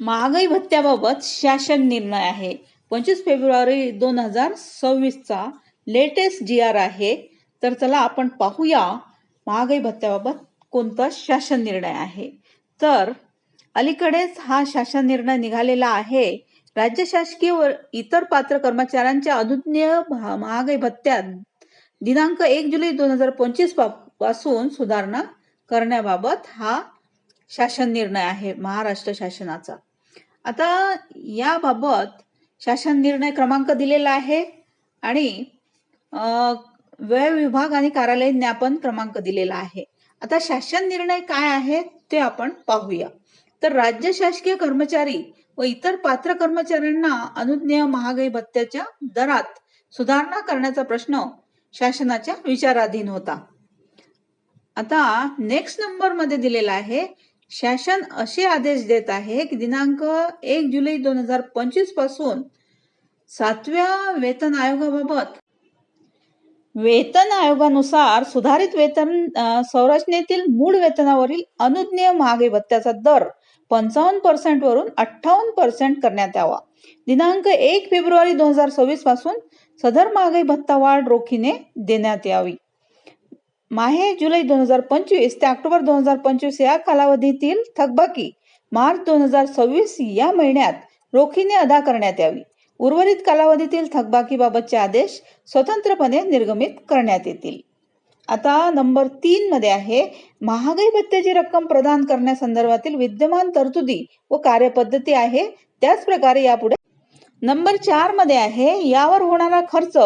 महागाई भत्त्याबाबत शासन निर्णय आहे. 25 फेब्रुवारी 2026चा लेटेस्ट GR आहे. तर चला आपण पाहूया महागाई भत्त्याबाबत कोणता शासन निर्णय आहे. तर अलीकडेच हा शासन निर्णय निघालेला आहे. राज्य शासकीय व इतर पात्र कर्मचाऱ्यांच्या अनुज्ञेय महागाई भत्त्यात दिनांक 1 जुलै 2025 पासून सुधारणा करण्याबाबत हा शासन निर्णय आहे महाराष्ट्र शासनाचा. आता याबाबत शासन निर्णय क्रमांक दिलेला आहे आणि व्यय विभाग आणि कार्यालयीन ज्ञापन क्रमांक दिलेला आहे. आता शासन निर्णय काय आहे ते आपण पाहूया. तर राज्य शासकीय कर्मचारी व इतर पात्र कर्मचाऱ्यांना अनुज्ञेय महागाई भत्त्याच्या दरात सुधारणा करण्याचा प्रश्न शासनाच्या विचाराधीन होता. आता नेक्स्ट नंबर मध्ये दिलेला आहे, शासन असे आदेश देत आहे की दिनांक 1 जुलै 2025 पासून 7व्या वेतन आयोगाबाबत वेतन आयोगानुसार सुधारित वेतन संरचनेतील मूळ वेतनावरील अनुज्ञेय महागाई भत्त्याचा दर 55% वरून 58% करण्यात यावा. दिनांक 1 फेब्रुवारी 2026 पासून सदर महागाई भत्ता वाढ रोखीने देण्यात यावी. माहे जुलै 2025 ते ऑक्टोबर 2025 या कालावधीतील थकबाकी मार्च 2026 या महिन्यात रोखीने अदा करण्यात यावी. उर्वरित कालावधीतील थकबाकीबाबतचे आदेश स्वतंत्रपणे निर्गमित करण्यात येतील. आता नंबर 3 मध्ये आहे, महागाई भत्त्याची रक्कम प्रदान करण्यासंदर्भातील विद्यमान तरतुदी व कार्यपद्धती आहे त्याच प्रकारे यापुढे. नंबर 4 मध्ये आहे, यावर होणारा खर्च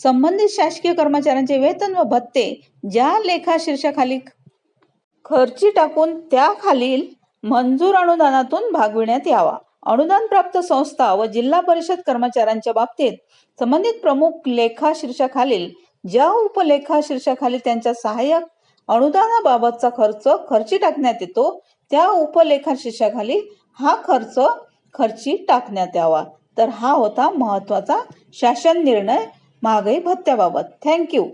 संबंधित शासकीय कर्मचाऱ्यांचे वेतन व भत्ते ज्या लेखा शीर्षाखाली खर्ची टाकून त्याखालील मंजूर अनुदानातून भागविण्यात यावा. अनुदान प्राप्त संस्था व जिल्हा परिषद कर्मचाऱ्यांच्या बाबतीत संबंधित प्रमुख लेखा शीर्षाखालील ज्या उपलेखा शीर्षाखाली त्यांच्या सहाय्यक अनुदानाबाबतचा खर्च खर्ची टाकण्यात येतो त्या उपलेखा शीर्षाखाली हा खर्च खर्ची टाकण्यात यावा. तर हा होता महत्वाचा शासन निर्णय महागाई भत्त्याबाबत. थँक्यू.